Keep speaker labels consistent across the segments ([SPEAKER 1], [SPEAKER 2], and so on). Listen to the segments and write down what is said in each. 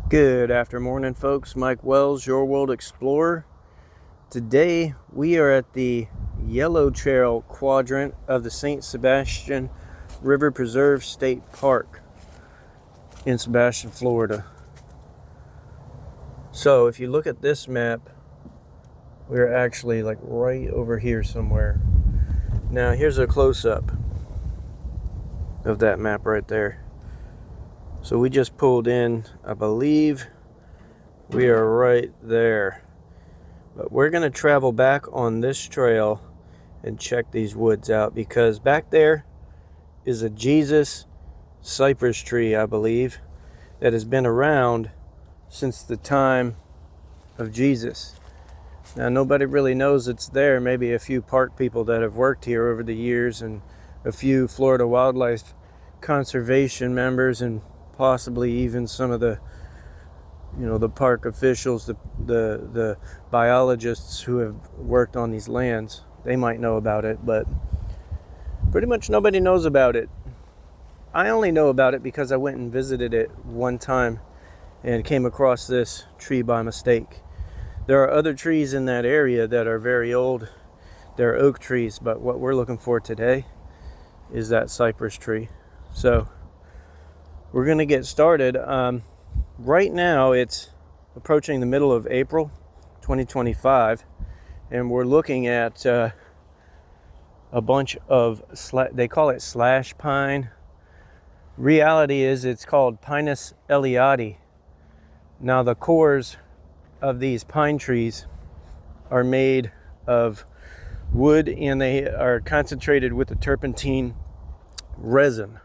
[SPEAKER 1] Good after morning, folks. Mike Wells, your world explorer. Today we are at the Yellow Trail quadrant of the St. Sebastian River Preserve State Park in Sebastian, Florida. So if you look at this map, we're actually like right over here somewhere. Now here's a close-up of that map right there. So we just pulled in, I believe we are right there. But we're going to travel back on this trail and check these woods out, because back there is a Jesus cypress tree, I believe, that has been around since the time of Jesus. Now, nobody really knows it's there. Maybe a few park people that have worked here over the years, and a few Florida Wildlife Conservation members, and possibly even some of the park officials, the biologists who have worked on these lands. They might know about it, but pretty much nobody knows about it. I only know about it because I went and visited it one time and came across this tree by mistake. There are other trees in that area that are very old. They're oak trees, but what we're looking for today is that cypress tree. So we're going to get started. Right now it's approaching the middle of April 2025, and we're looking at a bunch of they call it slash pine. Reality is it's called Pinus eliade. Now the cores of these pine trees are made of wood, and they are concentrated with the turpentine resin.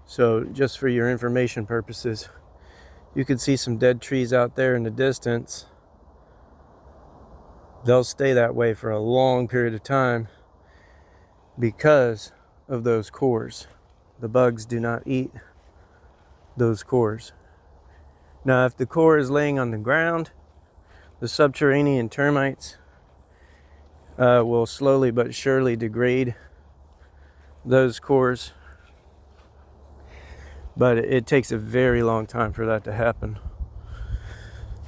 [SPEAKER 1] So just for your information purposes, you can see some dead trees out there in the distance. They'll stay that way for a long period of time because of those cores. The bugs do not eat those cores. Now, if the core is laying on the ground, the subterranean termites will slowly but surely degrade those cores. But it takes a very long time for that to happen.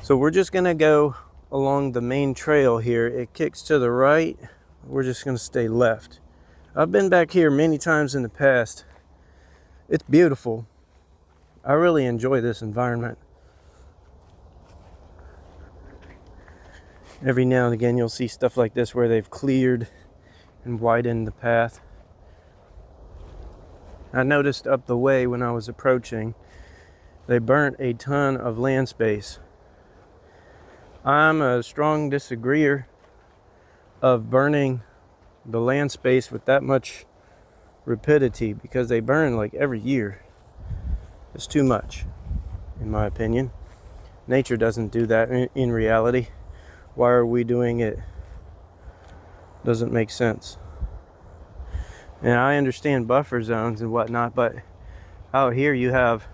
[SPEAKER 1] So we're just going to go along the main trail here. It kicks to the right. We're just going to stay left. I've been back here many times in the past. It's beautiful. I really enjoy this environment. Every now and again you'll see stuff like this where they've cleared and widened the path. I noticed up the way when I was approaching, they burnt a ton of land space. I'm a strong disagreeer of burning the land space with that much rapidity, because they burn like every year. It's too much, in my opinion. Nature doesn't do that in reality. Why are we doing it? Doesn't make sense. And I understand buffer zones and whatnot, but out here you have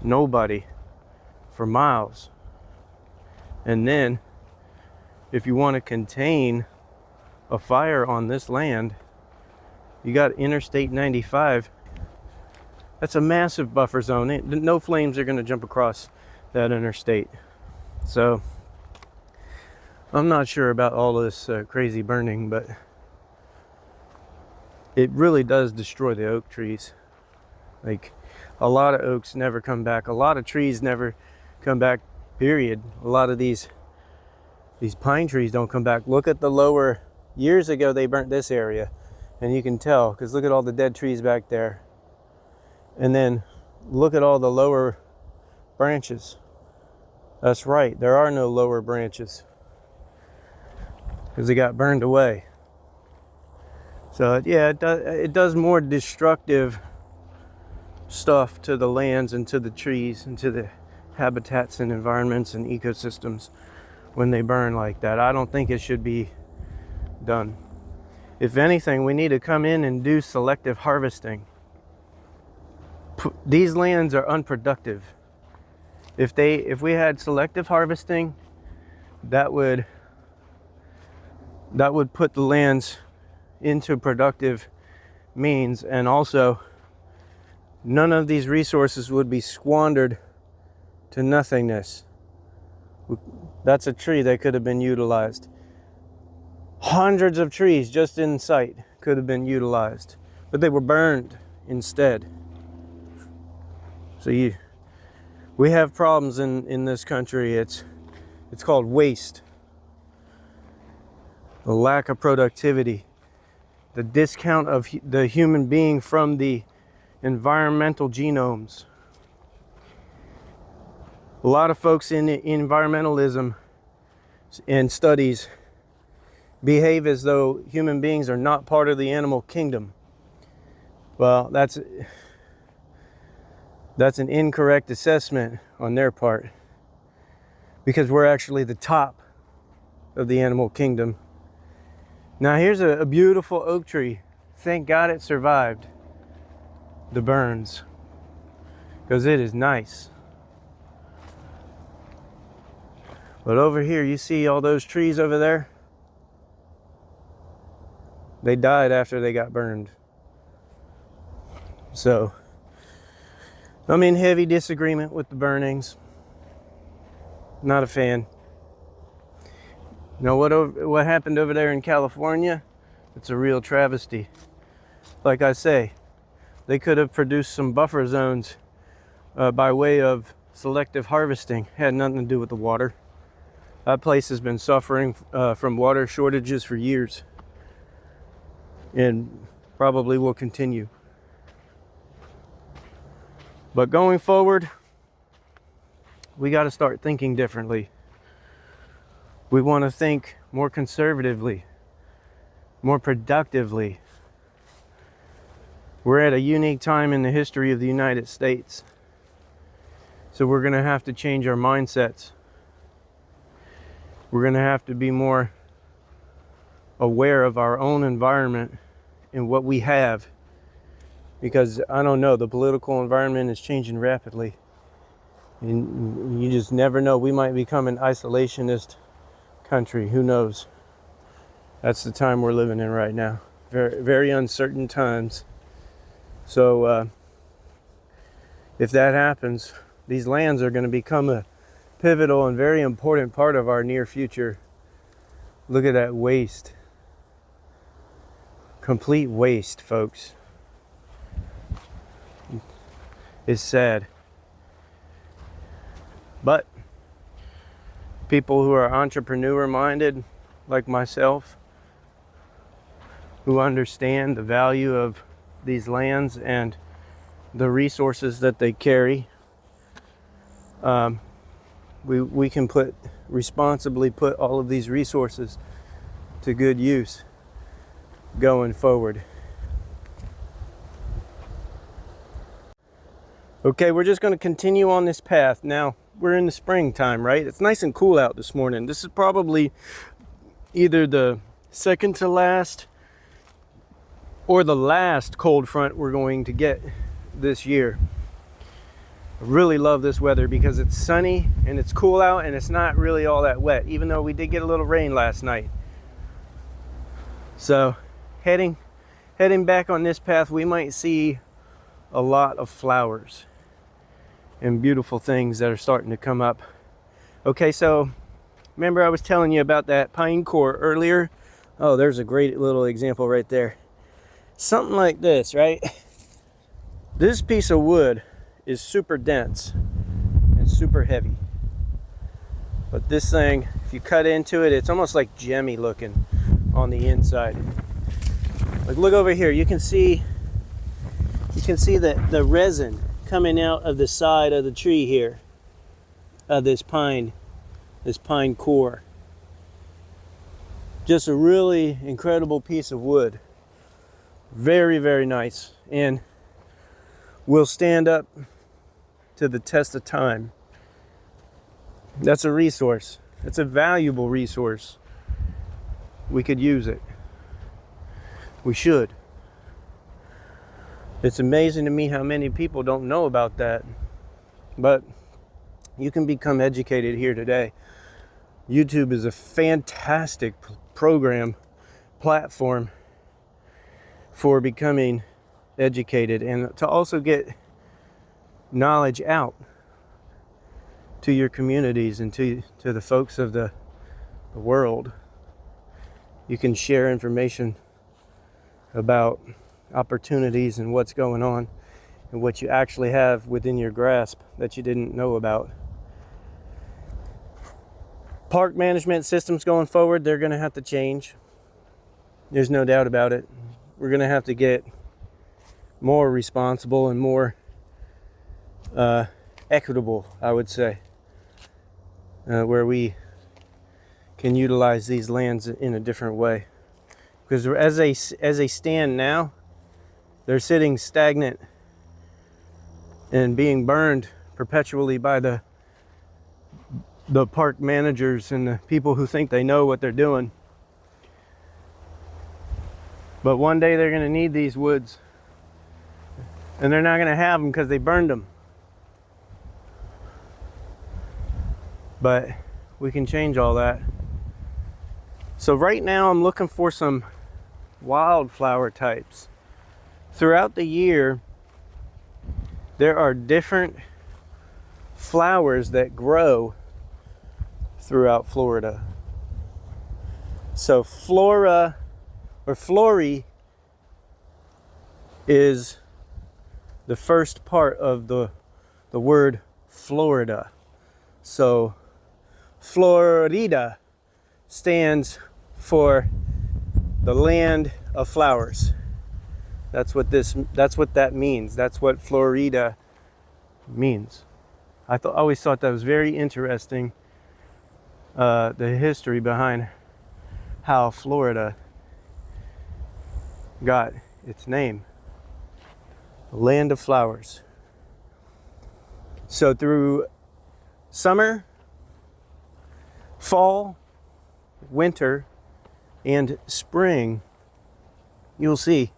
[SPEAKER 1] nobody for miles. And then if you want to contain a fire on this land, you got Interstate 95. That's a massive buffer zone. No flames are going to jump across that interstate. So I'm not sure about all this crazy burning, but it really does destroy the oak trees. Like, a lot of oaks never come back. A lot of trees never come back, period. A lot of these pine trees don't come back. Look at the lower, years ago they burnt this area, and you can tell, because look at all the dead trees back there. And then look at all the lower branches. That's right, there are no lower branches, because they got burned away. So yeah, it does more destructive stuff to the lands and to the trees and to the habitats and environments and ecosystems when they burn like that. I don't think it should be done. If anything, we need to come in and do selective harvesting. These lands are unproductive. If we had selective harvesting, that would put the lands into productive means, and also none of these resources would be squandered to nothingness. That's a tree that could have been utilized. Hundreds of trees just in sight could have been utilized, but they were burned instead. So we have problems in this country. It's called waste, the lack of productivity, the discount of the human being from the environmental genomes. A lot of folks in environmentalism and studies behave as though human beings are not part of the animal kingdom. Well, that's an incorrect assessment on their part, because we're actually the top of the animal kingdom. Now here's a beautiful oak tree. Thank God it survived the burns, because it is nice. But over here, you see all those trees over there? They died after they got burned. So, I'm in heavy disagreement with the burnings. Not a fan. You know what happened over there in California? It's a real travesty. Like I say, they could have produced some buffer zones by way of selective harvesting. Had nothing to do with the water. That place has been suffering from water shortages for years, and probably will continue. But going forward, we got to start thinking differently. We want to think more conservatively, more productively. We're at a unique time in the history of the United States. So we're going to have to change our mindsets. We're going to have to be more aware of our own environment and what we have. Because I don't know, the political environment is changing rapidly. And you just never know. We might become an isolationist country. Who knows? That's the time we're living in right now. Very, very uncertain times. So if that happens, these lands are going to become a pivotal and very important part of our near future. Look at that waste. Complete waste, folks. It's sad. But people who are entrepreneur minded, like myself, who understand the value of these lands and the resources that they carry, we can responsibly put all of these resources to good use going forward. Okay, we're just going to continue on this path. Now, we're in the springtime, right? It's nice and cool out this morning. This is probably either the second to last or the last cold front we're going to get this year. I really love this weather because it's sunny and it's cool out and it's not really all that wet, even though we did get a little rain last night. So, heading back on this path, we might see a lot of flowers and beautiful things that are starting to come up. Okay, so remember I was telling you about that pine core earlier? Oh, there's a great little example right there. Something like this, right? This piece of wood is super dense and super heavy. But this thing, if you cut into it, it's almost like gemmy looking on the inside. Like, look over here, you can see the resin coming out of the side of the tree here, of this pine core. Just a really incredible piece of wood. Very, very nice, and will stand up to the test of time. That's a resource. It's a valuable resource. We could use it. We should. It's amazing to me how many people don't know about that. But you can become educated here today. YouTube is a fantastic platform for becoming educated and to also get knowledge out. to your communities and to the folks of the world. You can share information about opportunities and what's going on and what you actually have within your grasp that you didn't know about. Park management systems going forward, they're going to have to change. There's no doubt about it. We're going to have to get more responsible and more equitable, I would say, where we can utilize these lands in a different way. Because as they stand now, they're sitting stagnant and being burned perpetually by the park managers and the people who think they know what they're doing. But one day they're going to need these woods, and they're not going to have them because they burned them. But we can change all that. So right now I'm looking for some wildflower types. Throughout the year, there are different flowers that grow throughout Florida. So flora or flory is the first part of the word Florida. So Florida stands for the land of flowers. That's what that means. That's what Florida means. I always thought that was very interesting, the history behind how Florida got its name. Land of flowers. So through summer, fall, winter, and spring, you'll see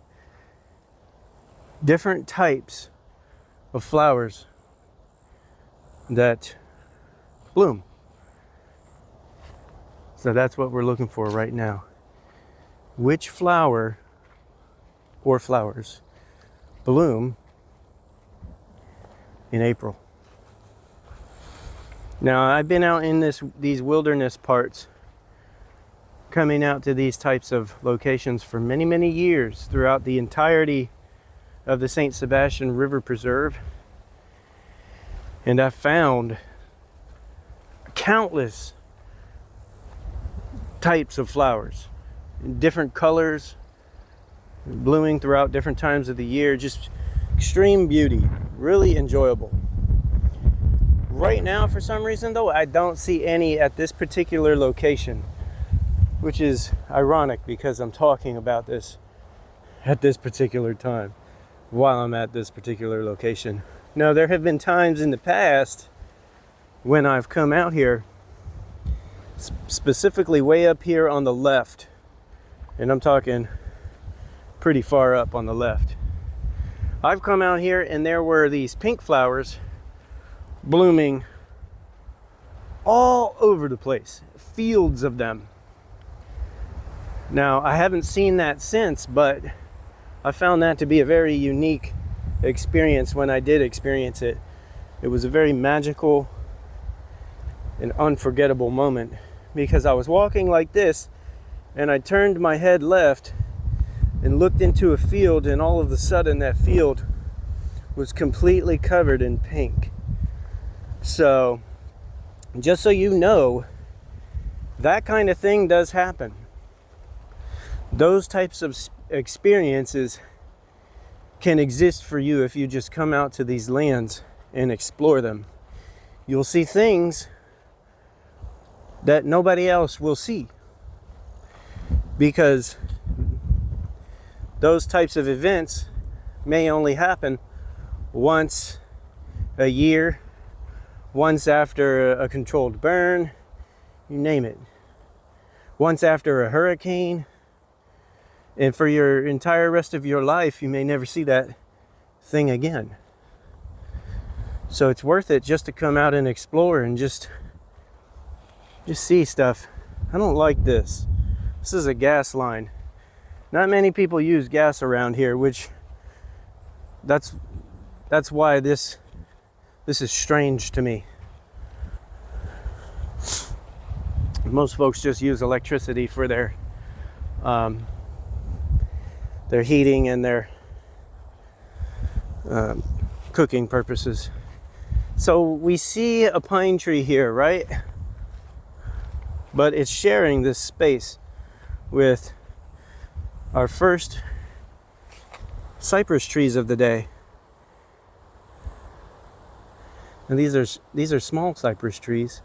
[SPEAKER 1] different types of flowers that bloom. So that's what we're looking for right now. Which flower or flowers bloom in April? Now, I've been out in these wilderness parts, coming out to these types of locations for many, many years throughout the entirety of the St. Sebastian River Preserve. And I've found countless types of flowers in different colors, blooming throughout different times of the year. Just extreme beauty, really enjoyable. Right now, for some reason though, I don't see any at this particular location, which is ironic because I'm talking about this at this particular time while I'm at this particular location. Now, there have been times in the past when I've come out here, specifically way up here on the left, and I'm talking pretty far up on the left. I've come out here and there were these pink flowers blooming all over the place, fields of them. Now, I haven't seen that since, but I found that to be a very unique experience when I did experience it. It was a very magical and unforgettable moment because I was walking like this and I turned my head left and looked into a field, and all of a sudden that field was completely covered in pink. So, just so you know, that kind of thing does happen. Those types of experiences can exist for you if you just come out to these lands and explore them. You'll see things that nobody else will see because those types of events may only happen once a year, once after a controlled burn, you name it, once after a hurricane. And for your entire rest of your life, you may never see that thing again. So it's worth it just to come out and explore and just see stuff. I don't like this. This is a gas line. Not many people use gas around here, which that's why this is strange to me. Most folks just use electricity for their heating and their cooking purposes. So we see a pine tree here, right? But it's sharing this space with our first cypress trees of the day. And these are small cypress trees,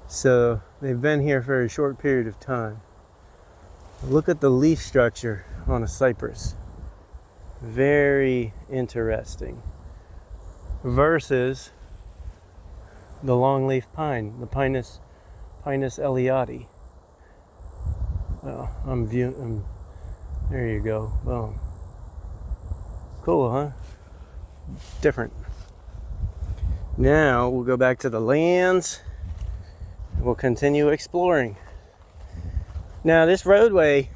[SPEAKER 1] so they've been here for a short period of time. Look at the leaf structure on a cypress. Very interesting. Versus the longleaf pine, the Pinus elioti. Well, there you go. Well, cool, huh? Different. Now we'll go back to the lands. We'll continue exploring. Now this roadway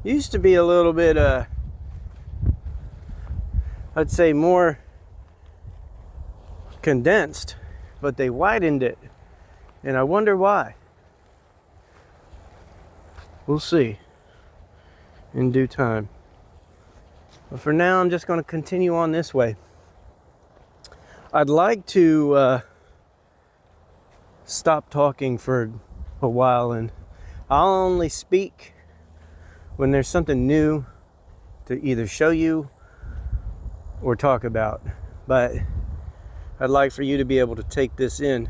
[SPEAKER 1] used to be a little bit, I'd say more condensed, but they widened it, and I wonder why. We'll see in due time. But for now, I'm just going to continue on this way. I'd like to stop talking for a while, and I'll only speak when there's something new to either show you or talk about. But I'd like for you to be able to take this in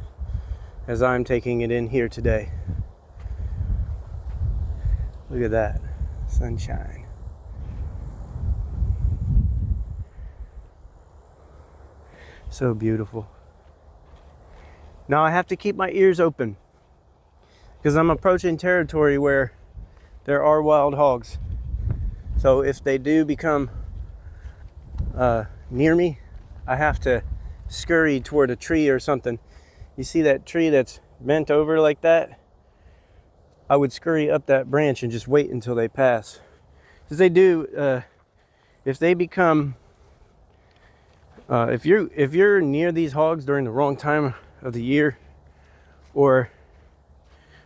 [SPEAKER 1] as I'm taking it in here today. Look at that sunshine. So beautiful. Now I have to keep my ears open because I'm approaching territory where there are wild hogs. So if they do become near me, I have to scurry toward a tree or something. You see that tree that's bent over like that? I would scurry up that branch and just wait until they pass. Because they do, if they become, if you're near these hogs during the wrong time of the year, or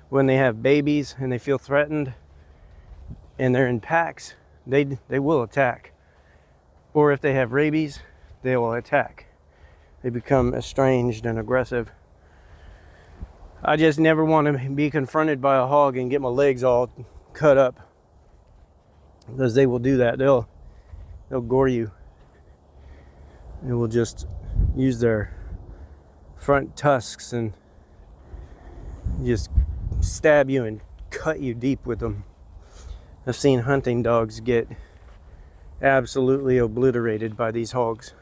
[SPEAKER 1] when they have babies and they feel threatened and they're in packs, they will attack. Or if they have rabies, they will attack. They become estranged and aggressive. I just never want to be confronted by a hog and get my legs all cut up, because they will do that. They'll gore you. They will just use their front tusks and just stab you and cut you deep with them. I've seen hunting dogs get absolutely obliterated by these hogs.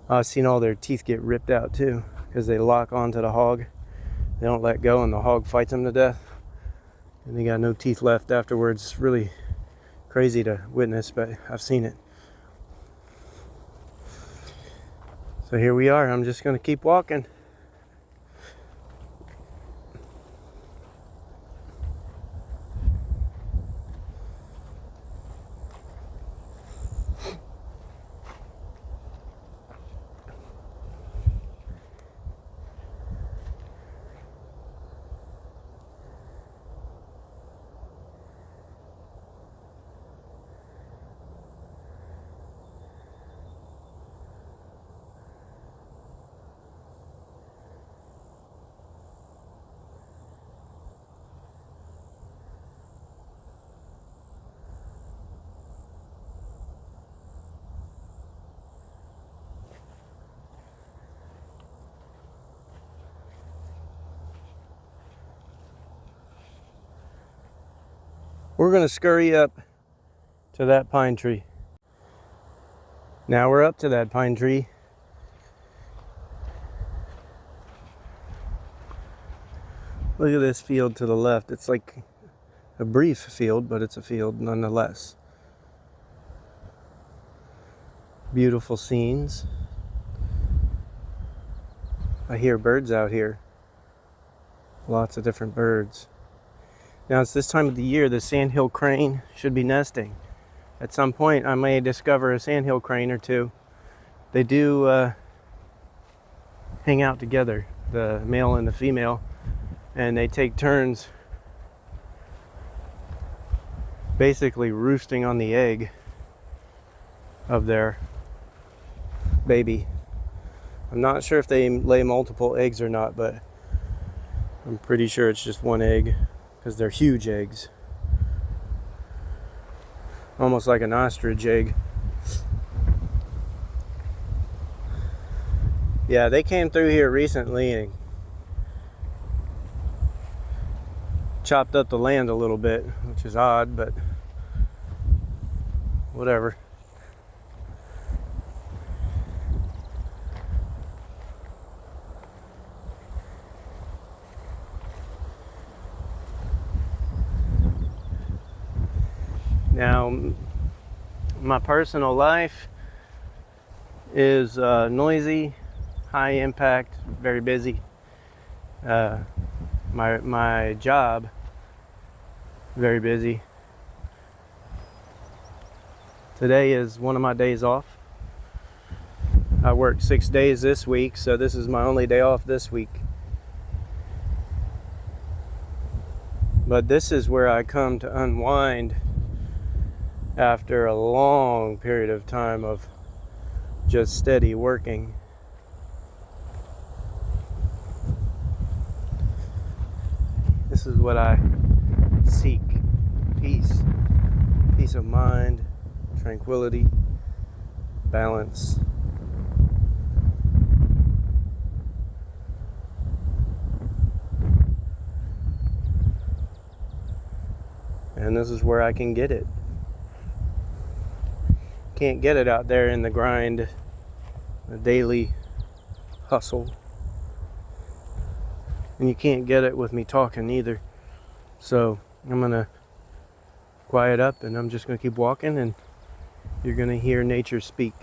[SPEAKER 1] I've seen all their teeth get ripped out too, because they lock onto the hog. They don't let go and the hog fights them to death. And they got no teeth left afterwards. It's really crazy to witness, but I've seen it. So here we are. I'm just going to keep walking. We're going to scurry up to that pine tree. Now we're up to that pine tree. Look at this field to the left. It's like a brief field, but it's a field nonetheless. Beautiful scenes. I hear birds out here. Lots of different birds. Now it's this time of the year the sandhill crane should be nesting. At some point I may discover a sandhill crane or two. They do hang out together. the male and the female, and they take turns basically roosting on the egg of their baby. I'm not sure if they lay multiple eggs or not, but I'm pretty sure it's just one egg because they're huge eggs. Almost like an ostrich egg. Yeah, they came through here recently and chopped up the land a little bit, which is odd, but whatever. Now, my personal life is noisy, high impact, very busy. My job, very busy. Today is one of my days off. I worked 6 days this week, so this is my only day off this week. But this is where I come to unwind after a long period of time of just steady working. This is what I seek: peace, peace of mind, tranquility, balance. And this is where I can get it. Can't get it out there in the grind, the daily hustle. And you can't get it with me talking either. So I'm gonna quiet up and I'm just gonna keep walking, and you're gonna hear nature speak.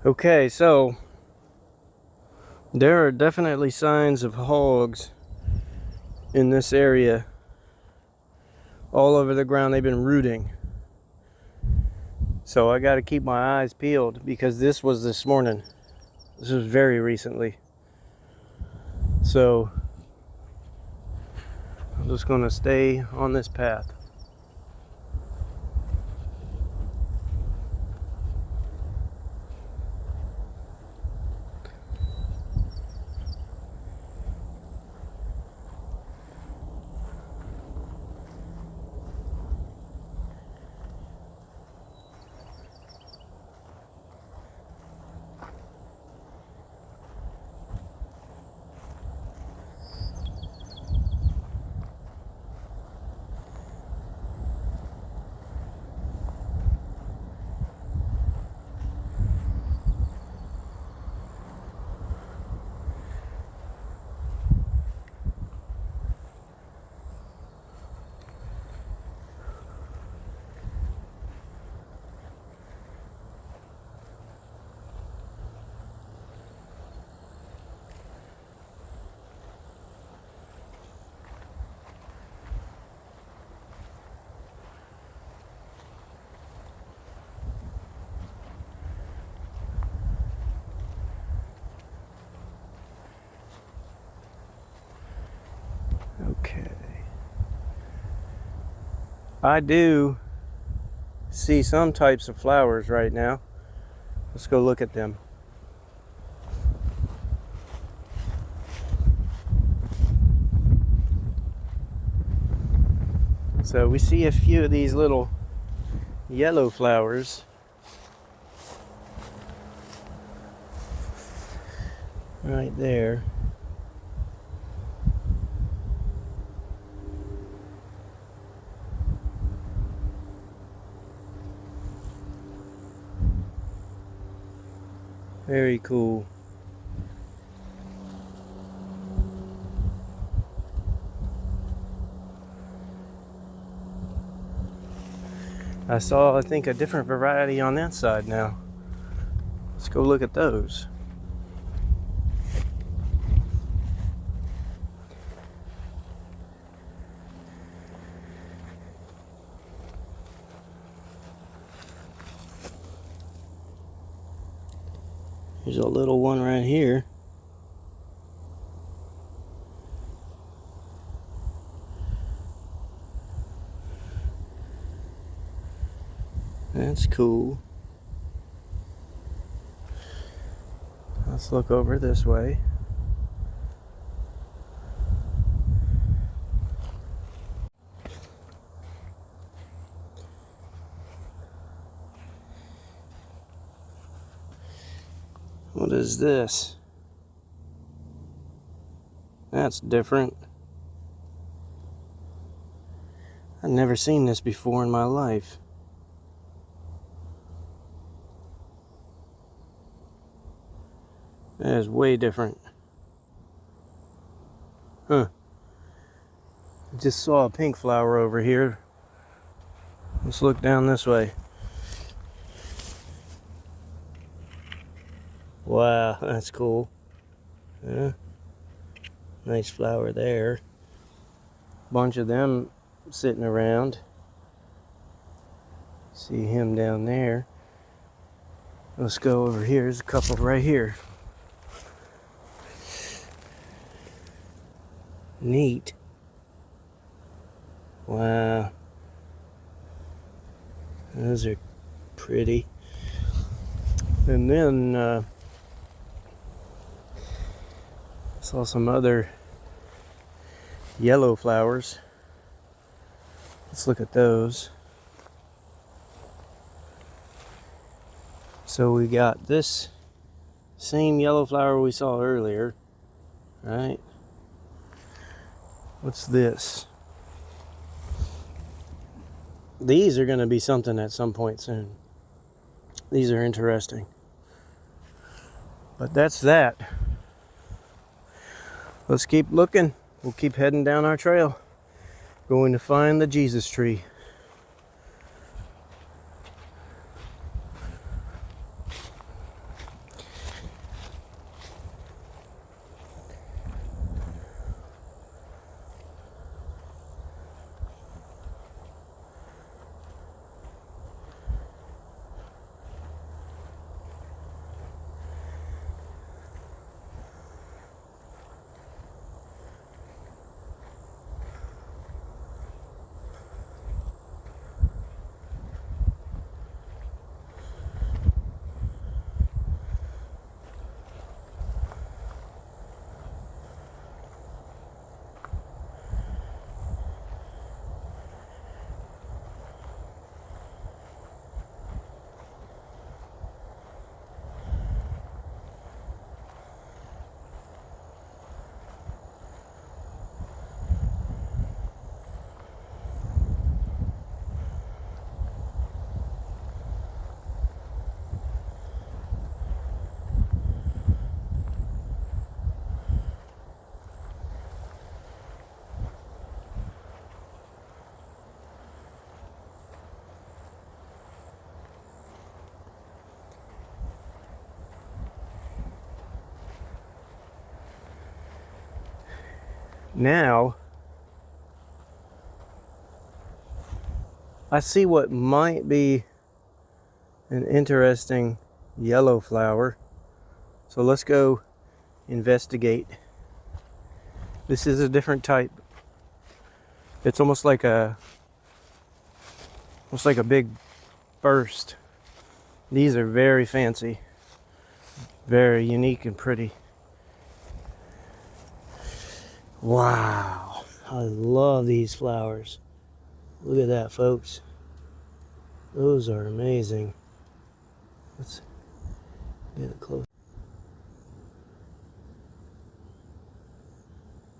[SPEAKER 1] Okay, so there are definitely signs of hogs in this area. All over the ground, they've been rooting. So I got to keep my eyes peeled, because this was this morning. This was very recently. So I'm just going to stay on this path. I do see some types of flowers right now. Let's go look at them. So we see a few of these little yellow flowers right there. Very cool. I saw, I think, a different variety on that side now. Let's go look at those. There's a little one right here. That's cool. Let's look over this way. What is this? That's different. I've never seen this before in my life. That is way different. Huh. I just saw a pink flower over here. Let's look down this way. Wow, that's cool. Yeah. Nice flower there. Bunch of them sitting around. See him down there. Let's go over here. There's a couple right here. Neat. Wow. Those are pretty. And then saw some other yellow flowers. Let's look at those. So we got this same yellow flower we saw earlier, right? What's this? These are going to be something at some point soon. These are interesting. But that's that. Let's keep looking. We'll keep heading down our trail, going to find the Jesus tree. Now, I see what might be an interesting yellow flower. So let's go investigate. This is a different type. It's almost like a Looks like a big burst. These are very fancy, very unique and pretty. Wow, I love these flowers. Look at that, folks. Those are amazing. Let's get it close.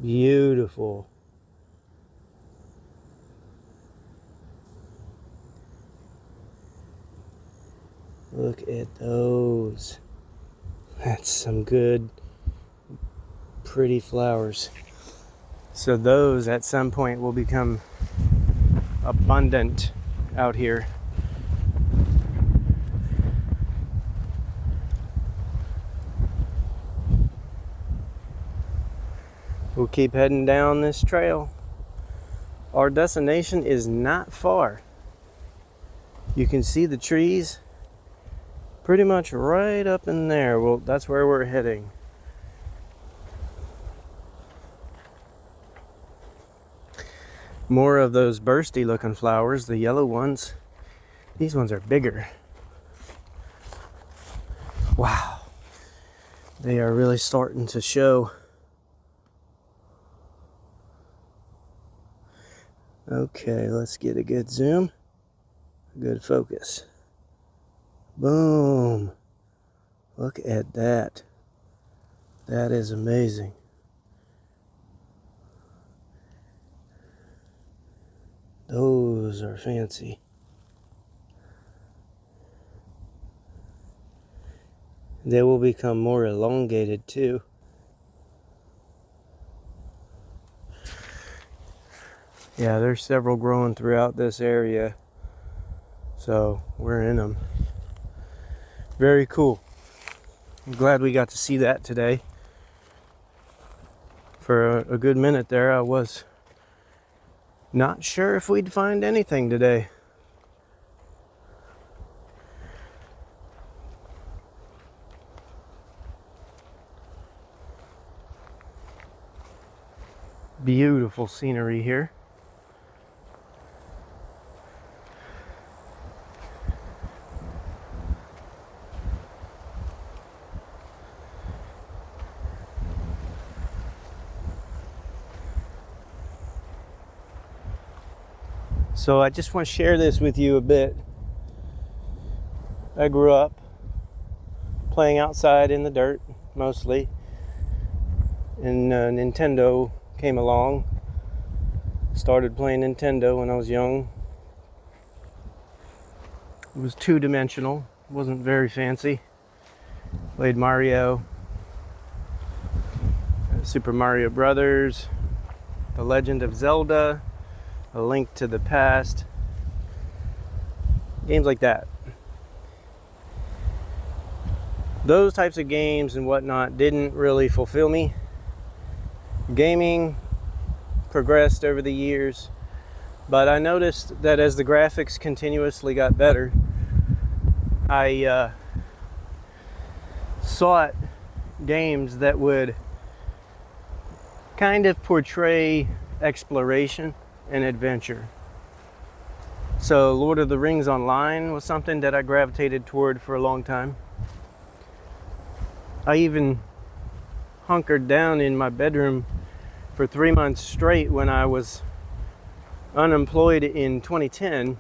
[SPEAKER 1] Beautiful. Look at those. That's some good, pretty flowers. So those at some point will become abundant out here. We'll keep heading down this trail. Our destination is not far. You can see the trees pretty much right up in there. Well, that's where we're heading. More of those bursty looking flowers, the yellow ones. These ones are bigger. Wow. They are really starting to show. Okay, let's get a good zoom, a good focus. Boom. Look at that. That is amazing. Those are fancy. They will become more elongated too. Yeah, there's several growing throughout this area, so we're in them. Very cool. I'm glad we got to see that today. For a good minute there, I was not sure if we'd find anything today. Beautiful scenery here. So I just want to share this with you a bit. I grew up playing outside in the dirt, mostly. And Nintendo came along. Started playing Nintendo when I was young. It was two-dimensional, wasn't very fancy. Played Mario, Super Mario Brothers, The Legend of Zelda, A Link to the Past, games like that. Those types of games and whatnot didn't really fulfill me. Gaming progressed over the years, but I noticed that as the graphics continuously got better, I sought games that would kind of portray exploration and adventure. So Lord of the Rings Online was something that I gravitated toward for a long time. I even hunkered down in my bedroom for 3 months straight when I was unemployed in 2010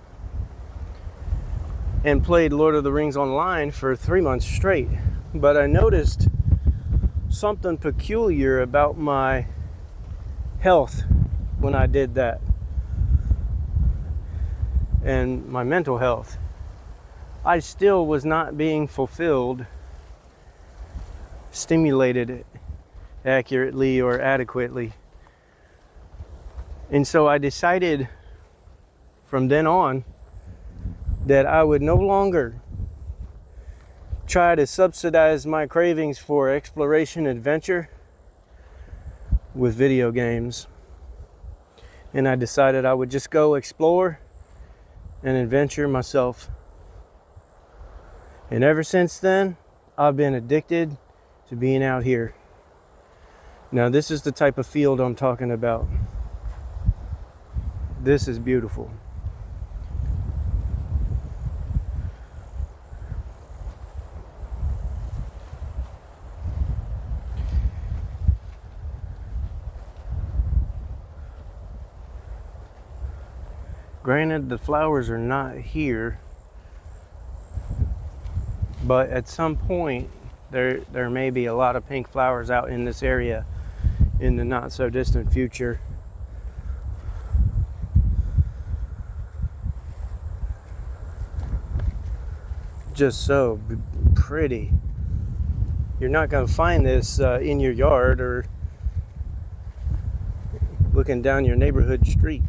[SPEAKER 1] and played Lord of the Rings Online for 3 months straight. But I noticed something peculiar about my health when I did that, and my mental health. I still was not being fulfilled, stimulated accurately or adequately. And so I decided from then on that I would no longer try to subsidize my cravings for exploration and adventure with video games. And I decided I would just go explore and adventure myself. And ever since then, I've been addicted to being out here. Now, this is the type of field I'm talking about. This is beautiful. Granted, the flowers are not here, but at some point there may be a lot of pink flowers out in this area in the not so distant future. Just so pretty. You're not going to find this in your yard or looking down your neighborhood street.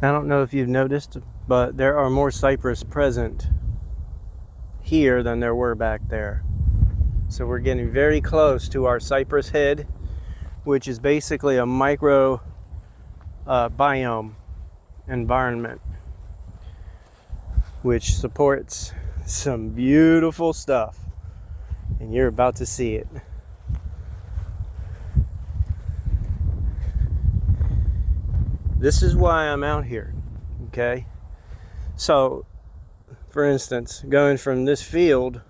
[SPEAKER 1] I don't know if you've noticed, but there are more cypress present here than there were back there. So we're getting very close to our cypress head, which is basically a micro biome environment, which supports some beautiful stuff, and you're about to see it. This is why I'm out here, okay? So, for instance, going from this field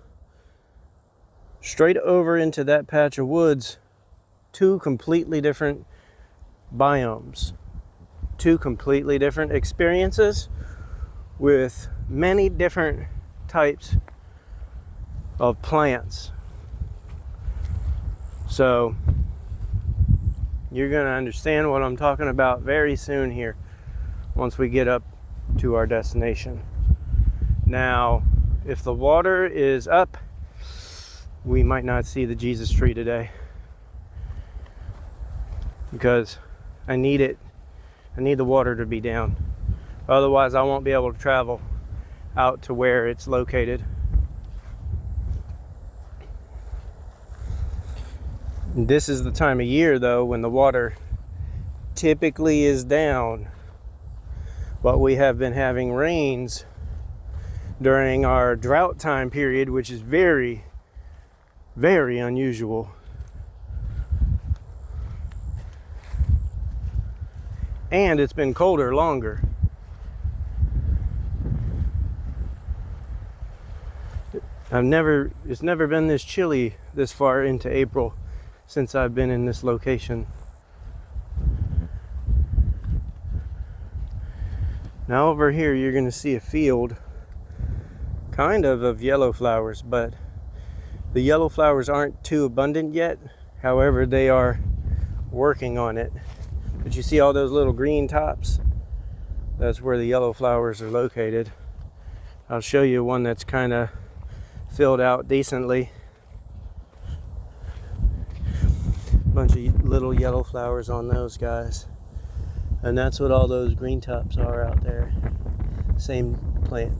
[SPEAKER 1] straight over into that patch of woods, two completely different biomes, two completely different experiences with many different types of plants. So, you're going to understand what I'm talking about very soon here once we get up to our destination. Now, if the water is up, we might not see the Jesus tree today because I need it. I need the water to be down. Otherwise, I won't be able to travel out to where it's located. This is the time of year, though, when the water typically is down, but we have been having rains during our drought time period, which is very, very unusual. And it's been colder longer. It's never been this chilly this far into April since I've been in this location. Now over here you're going to see a field kind of yellow flowers, but the yellow flowers aren't too abundant yet. However, they are working on it. But you see all those little green tops? That's where the yellow flowers are located. I'll show you one that's kind of filled out decently. Bunch of little yellow flowers on those guys, and that's what all those green tops are out there. Same plant.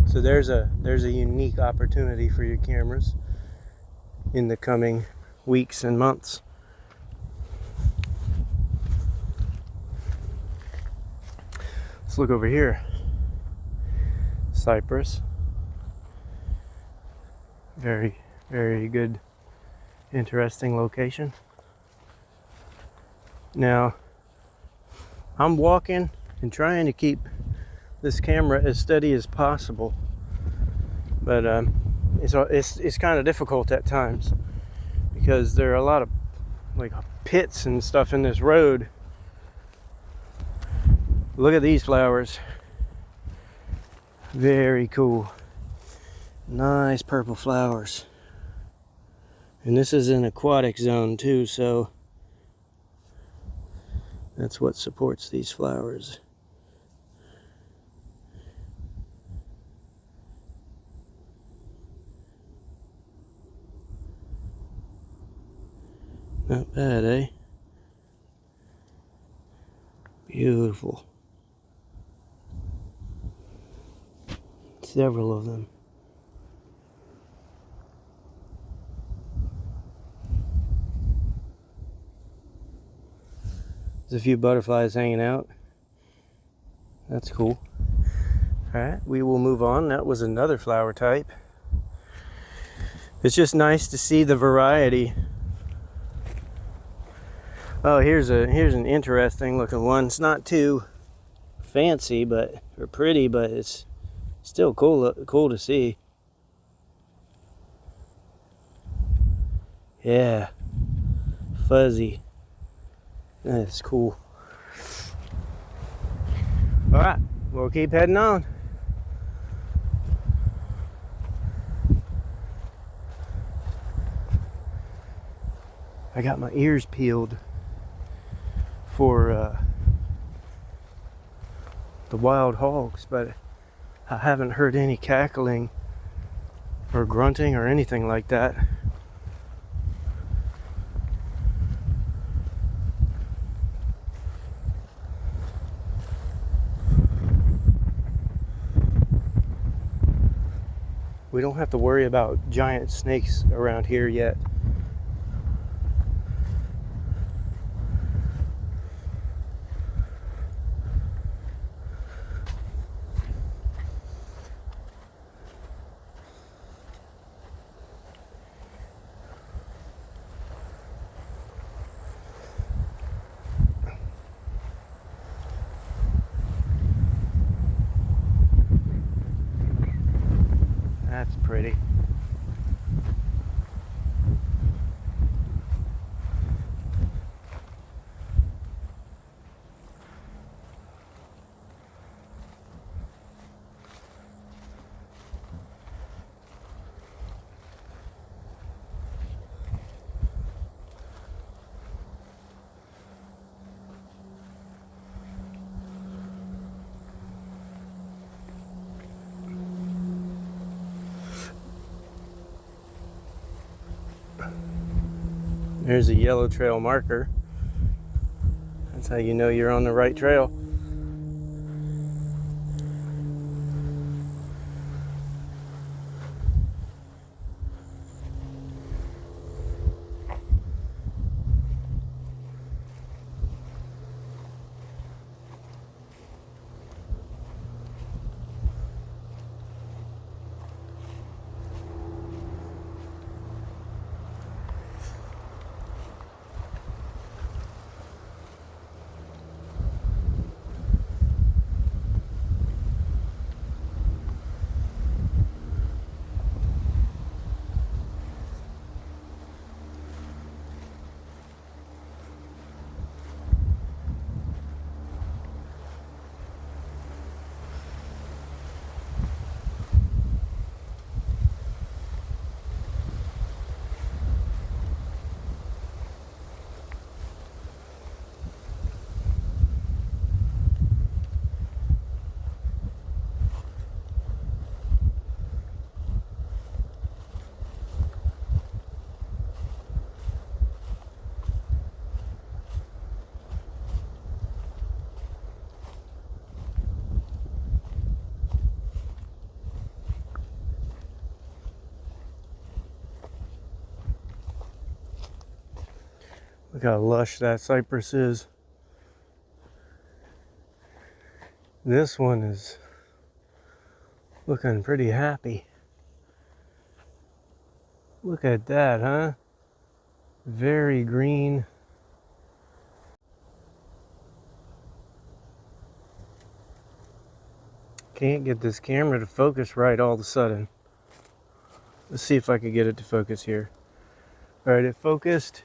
[SPEAKER 1] So there's a unique opportunity for your cameras in the coming weeks and months. Let's look over here. Cypress. Very, very good Interesting location. Now, I'm walking and trying to keep this camera as steady as possible, but it's kind of difficult at times because there are a lot of like pits and stuff in this road. Look at these flowers. Very cool. Nice purple flowers. And this is an aquatic zone too, so that's what supports these flowers. Not bad, eh? Beautiful. Several of them. There's a few butterflies hanging out. That's cool. Alright, we will move on. That was another flower type. It's just nice to see the variety. Oh, here's an interesting looking one. It's not too fancy or pretty, but it's still cool to see. Yeah. Fuzzy. That's cool. Alright, we'll keep heading on. I got my ears peeled for the wild hogs, but I haven't heard any cackling or grunting or anything like that. We don't have to worry about giant snakes around here yet. That's pretty. There's a yellow trail marker. That's how you know you're on the right trail. Look how lush that cypress is. This one is looking pretty happy. Look at that, huh? Very green. Can't get this camera to focus right all of a sudden. Let's see if I can get it to focus here. All right, it focused.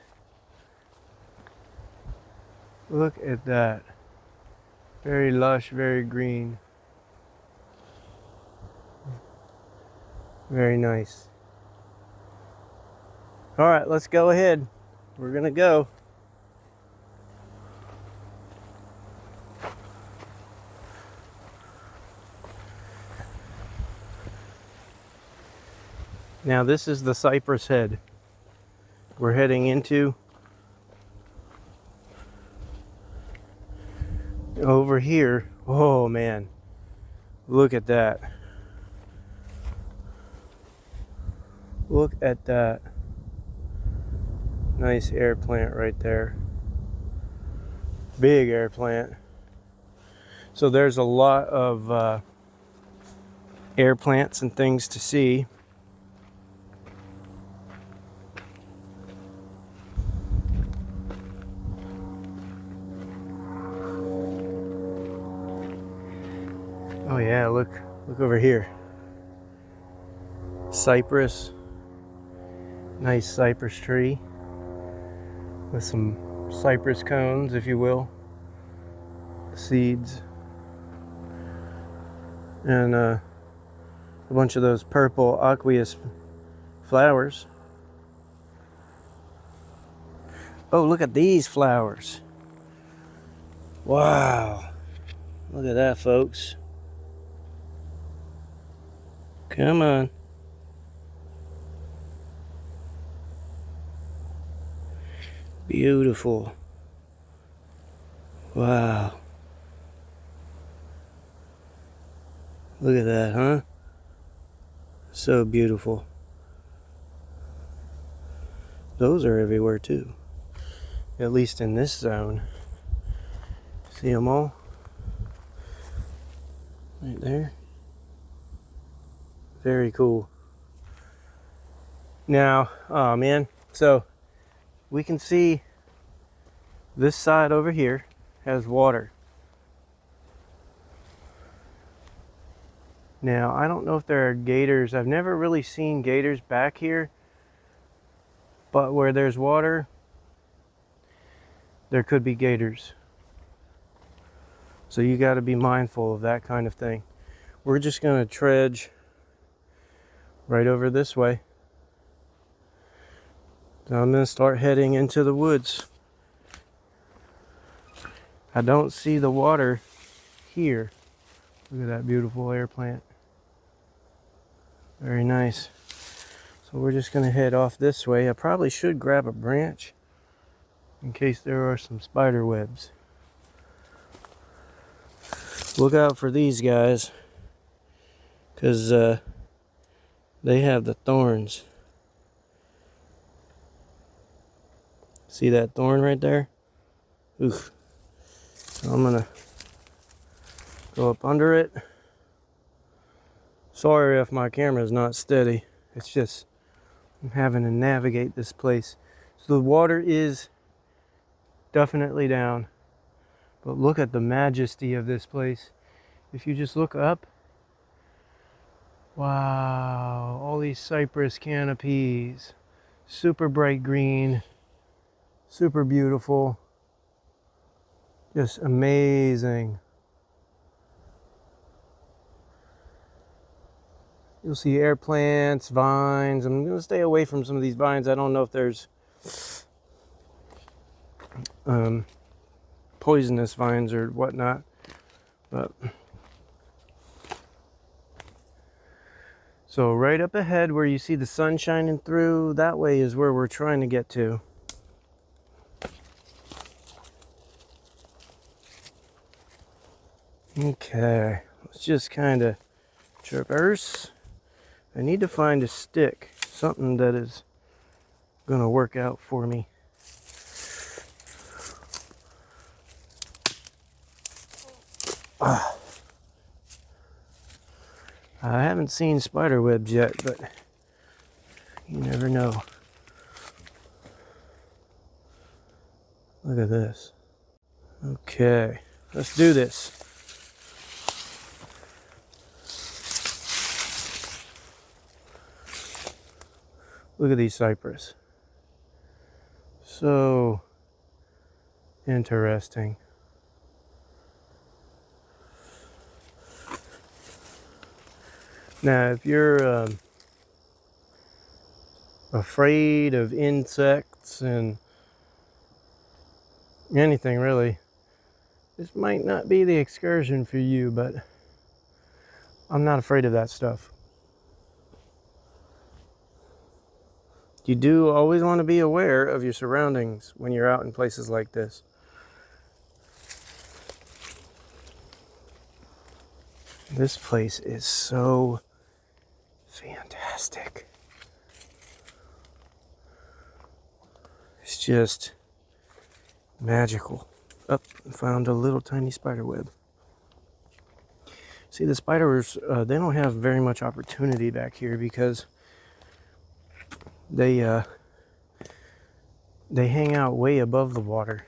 [SPEAKER 1] Look at that. Very lush, very green. Very nice. All right, let's go ahead. We're gonna go. Now this is the Cypress Head we're heading into. Over here, oh man, look at that. Look at that. Nice air plant right there. Big air plant. So there's a lot of air plants and things to see. Oh yeah, look over here. Cypress. Nice cypress tree with some cypress cones, if you will. Seeds. And a bunch of those purple aqueous flowers. Oh, look at these flowers. Wow. Look at that, folks. Come on. Beautiful. Wow. Look at that, huh? So beautiful. Those are everywhere too. At least in this zone. See them all? Right there. Very cool. Now, oh man, so we can see this side over here has water. Now, I don't know if there are gators. I've never really seen gators back here, but where there's water, there could be gators. So you got to be mindful of that kind of thing. We're just going to trudge right over this way. So I'm going to start heading into the woods. I don't see the water here. Look at that beautiful air plant. Very nice. So we're just going to head off this way. I probably should grab a branch in case there are some spider webs. Look out for these guys, because they have the thorns. See that thorn right there? Oof. So I'm gonna go up under it. Sorry if my camera is not steady. It's just I'm having to navigate this place. So the water is definitely down. But look at the majesty of this place. If you just look up, wow, all these cypress canopies, super bright green, super beautiful, just amazing. You'll see air plants, vines. I'm gonna stay away from some of these vines. I don't know if there's poisonous vines or whatnot, but so right up ahead where you see the sun shining through, that way is where we're trying to get to. Okay, let's just kind of traverse. I need to find a stick, something that is gonna work out for me. I haven't seen spider webs yet, but you never know. Look at this. Okay, let's do this. Look at these cypress. So interesting. Now, if you're afraid of insects and anything really, this might not be the excursion for you, but I'm not afraid of that stuff. You do always want to be aware of your surroundings when you're out in places like this. This place is so fantastic. It's just magical. Up, found a little tiny spider web. See, the spiders, they don't have very much opportunity back here because they hang out way above the water.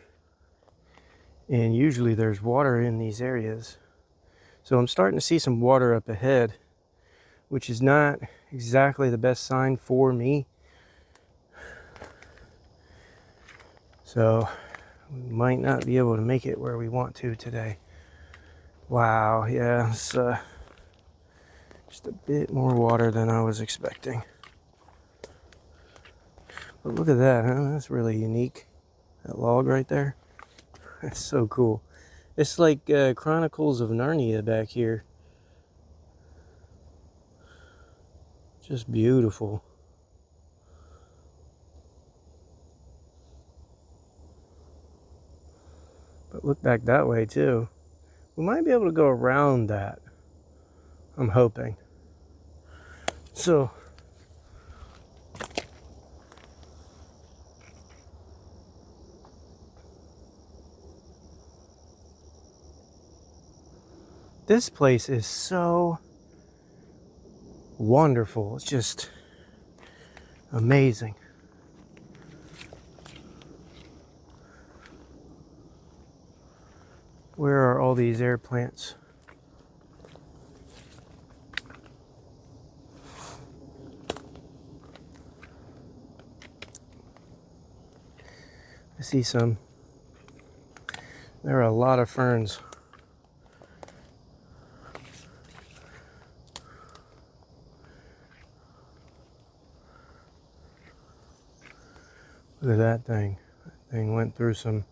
[SPEAKER 1] And usually there's water in these areas. So I'm starting to see some water up ahead, which is not exactly the best sign for me. So we might not be able to make it where we want to today. Wow, yeah, it's just a bit more water than I was expecting. But look at that, huh? That's really unique. That log right there. That's so cool. It's like Chronicles of Narnia back here. Just beautiful. But look back that way too. We might be able to go around that. I'm hoping. So this place is so wonderful. It's just amazing. Where are all these air plants? I see some. There are a lot of ferns. Look at that thing. That thing went through some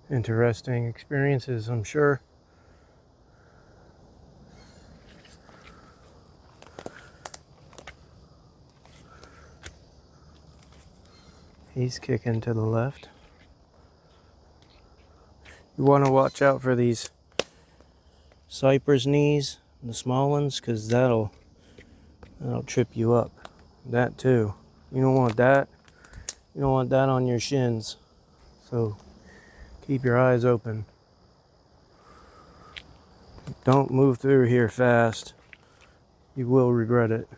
[SPEAKER 1] interesting experiences, I'm sure. He's kicking to the left. You want to watch out for these cypress knees, the small ones, because that'll trip you up. That too. You don't want that. You don't want that on your shins. So keep your eyes open. Don't move through here fast. You will regret it.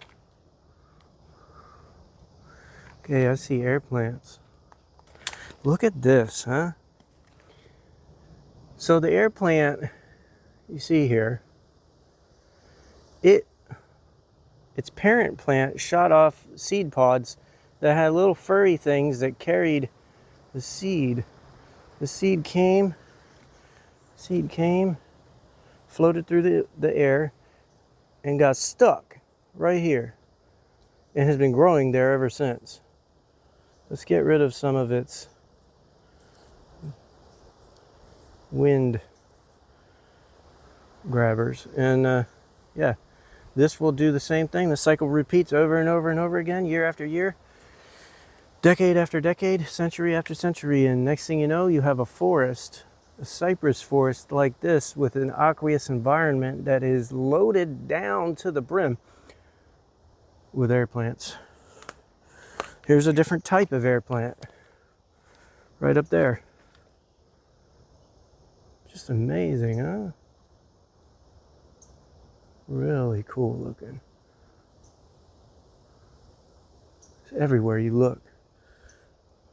[SPEAKER 1] Okay, I see air plants. Look at this, huh? So the air plant you see here, its parent plant shot off seed pods that had little furry things that carried the seed. The seed came, floated through the air, and got stuck right here, and has been growing there ever since. Let's get rid of some of its wind grabbers, and yeah, this will do the same thing. The cycle repeats over and over and over again, year after year, decade after decade, century after century, and next thing you know, you have a forest, a cypress forest like this, with an aqueous environment that is loaded down to the brim with air plants. Here's a different type of air plant right up there. Just amazing, huh? Really cool looking. It's everywhere you look.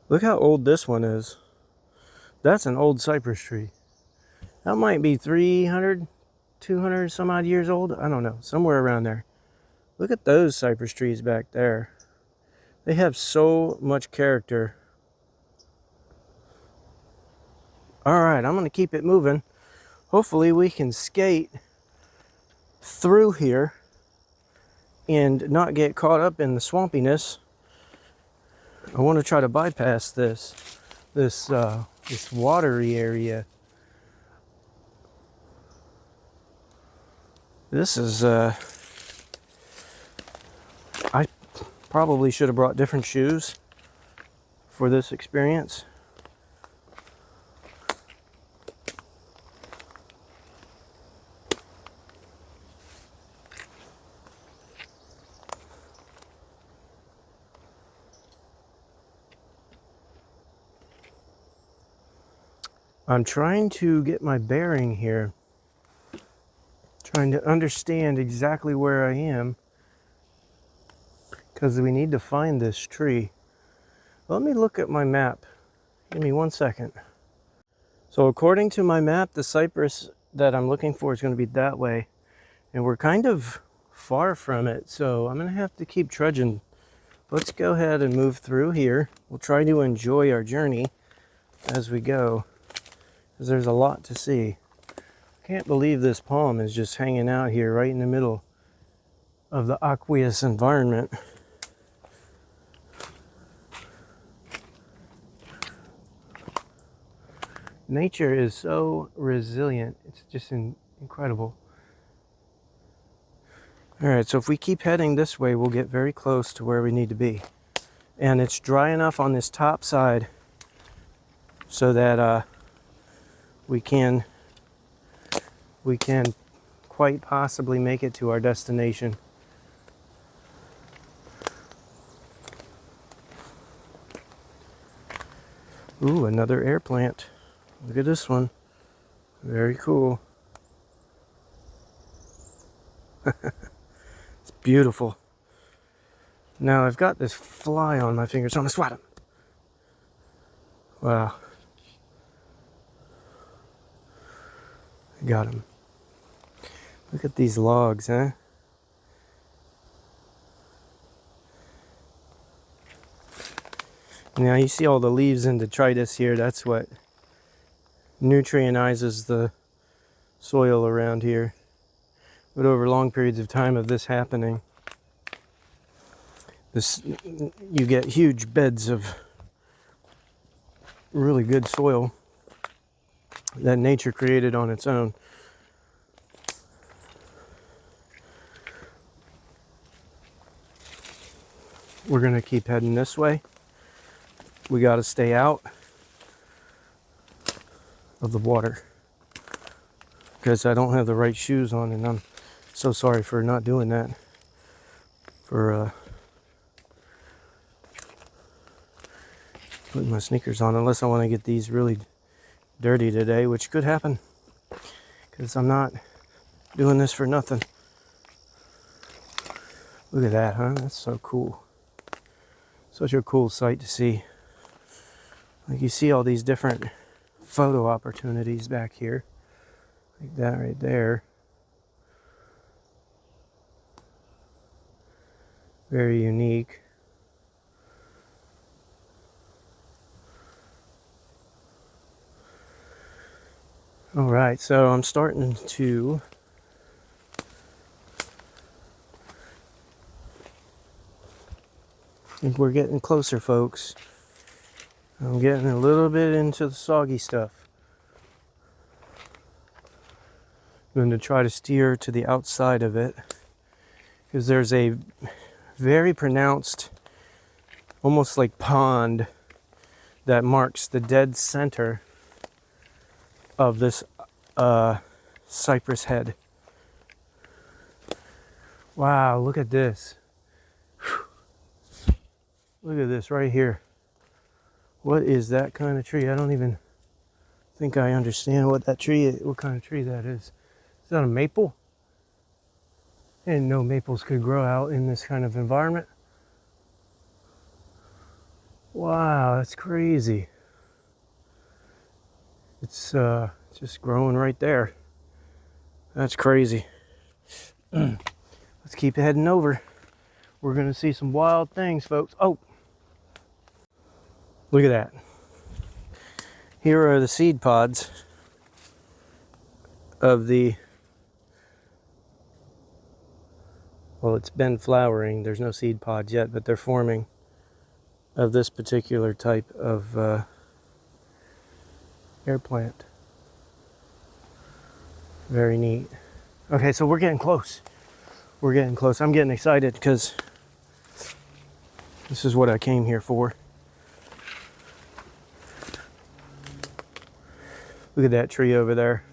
[SPEAKER 1] Look how old this one is. That's an old cypress tree. That might be 300, 200 some odd years old. I don't know, somewhere around there. Look at those cypress trees back there. They have so much character. All right, I'm gonna keep it moving. Hopefully we can skate through here and not get caught up in the swampiness. I want to try to bypass this watery area. This is I probably should have brought different shoes for this experience. I'm trying to get my bearing here, trying to understand exactly where I am, because we need to find this tree. Let me look at my map. Give me 1 second. So according to my map, the cypress that I'm looking for is going to be that way, and we're kind of far from it, so I'm going to have to keep trudging. Let's go ahead and move through here. We'll try to enjoy our journey as we go, because there's a lot to see. Can't believe this palm is just hanging out here right in the middle of the aqueous environment. Nature is so resilient. It's just incredible. All right, so if we keep heading this way, we'll get very close to where we need to be. And it's dry enough on this top side so that we can quite possibly make it to our destination. Ooh, another air plant. Look at this one. Very cool. It's beautiful. Now I've got this fly on my finger, so I'm gonna swat him. Wow. I got him. Look at these logs, huh? Now you see all the leaves and detritus here. That's what nutrientizes the soil around here. But over long periods of time of this happening, you get huge beds of really good soil that nature created on its own. We're gonna keep heading this way. We gotta stay out of the water because I don't have the right shoes on, and I'm so sorry for not doing that, for putting my sneakers on, unless I want to get these really dirty today, which could happen because I'm not doing this for nothing. Look at that, huh? That's so cool. Such a cool sight to see. Like, you see all these different photo opportunities back here, like that right there. Very unique. All right, so I'm starting to I think we're getting closer, folks. I'm getting a little bit into the soggy stuff. I'm going to try to steer to the outside of it because there's a very pronounced, almost like pond, that marks the dead center of this cypress head. Wow, look at this. Look at this right here. What is that kind of tree? I don't even think I understand what that tree is, what kind of tree that is. Is that a maple? I didn't know maples could grow out in this kind of environment. Wow, that's crazy. It's just growing right there. That's crazy. Let's keep heading over. We're gonna see some wild things, folks. Oh, look at that. Here are the seed pods of the, well, it's been flowering. There's no seed pods yet, but they're forming of this particular type of air plant. Very neat. Okay, so we're getting close. We're getting close. I'm getting excited because this is what I came here for. Look at that tree over there.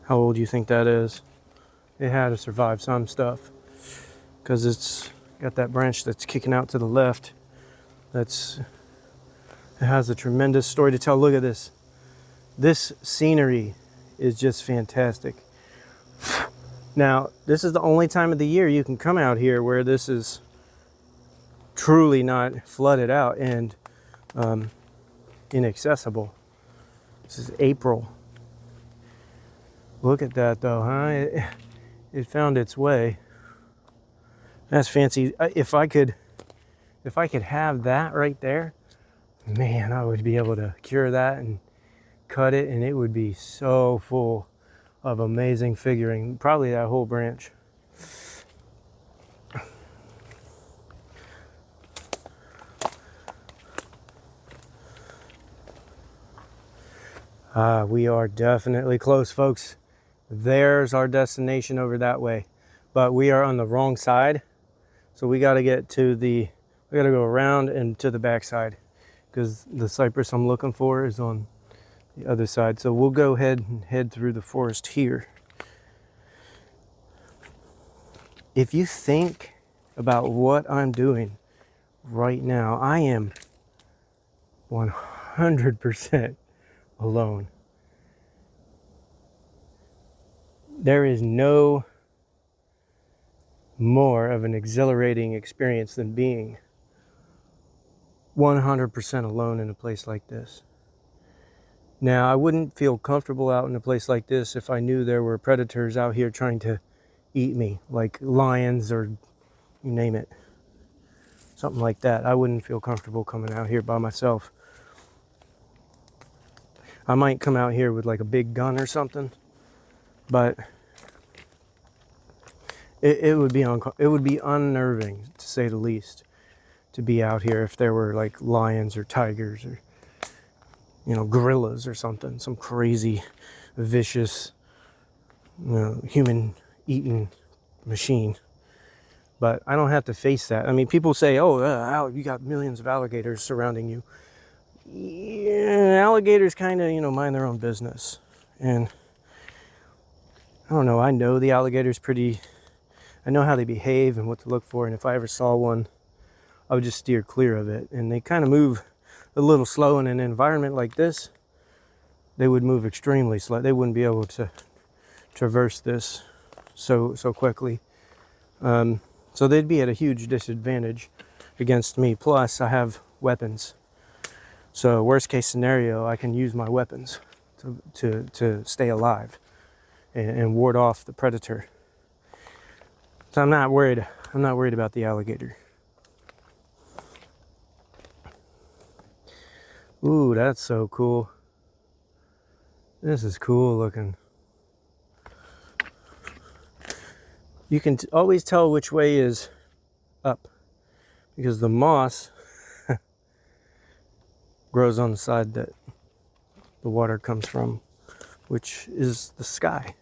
[SPEAKER 1] How old do you think that is? It had to survive some stuff because it's got that branch that's kicking out to the left. It has a tremendous story to tell. Look at this. This scenery is just fantastic. Now, this is the only time of the year you can come out here where this is truly not flooded out and inaccessible. This is April. Look at that though, huh? It found its way. That's fancy. If I could have that right there, man, I would be able to cure that and cut it, and it would be so full of amazing figuring. Probably that whole branch. We are definitely close, folks. There's our destination over that way, but we are on the wrong side, so we got to get to we got to go around and to the back side because the cypress I'm looking for is on the other side. So we'll go ahead and head through the forest here. If you think about what I'm doing right now, I am 100% alone. There is no more of an exhilarating experience than being 100% alone in a place like this. Now, I wouldn't feel comfortable out in a place like this if I knew there were predators out here trying to eat me, like lions or you name it. Something like that. I wouldn't feel comfortable coming out here by myself. I might come out here with like a big gun or something, but it would be unnerving, to say the least, to be out here if there were like lions or tigers or, you know, gorillas or something, some crazy, vicious, you know, human-eating machine. But I don't have to face that. I mean, people say, "Oh, you got millions of alligators surrounding you." Yeah, alligators kind of, you know, mind their own business, and I don't know. I know the alligators pretty. I know how they behave and what to look for, and if I ever saw one, I would just steer clear of it. And they kind of move a little slow in an environment like this. They would move extremely slow. They wouldn't be able to traverse this so quickly. So they'd be at a huge disadvantage against me. Plus, I have weapons. So worst case scenario, I can use my weapons to stay alive and ward off the predator. So I'm not worried about the alligator. Ooh, that's so cool. This is cool looking. You can always tell which way is up because the moss grows on the side that the water comes from, which is the sky.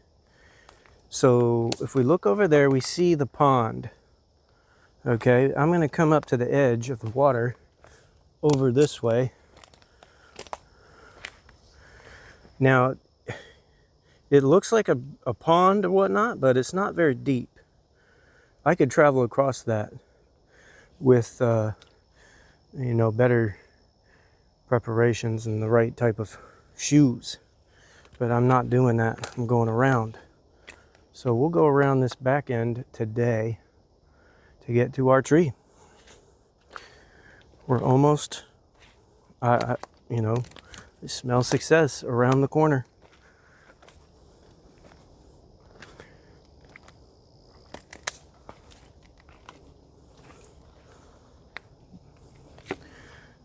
[SPEAKER 1] So if we look over there, we see the pond. Okay, I'm going to come up to the edge of the water over this way. Now, it looks like a pond or whatnot, but it's not very deep. I could travel across that with, you know, better preparations and the right type of shoes. But I'm not doing that. I'm going around. So we'll go around this back end today to get to our tree. We're almost, you know, I smell success around the corner.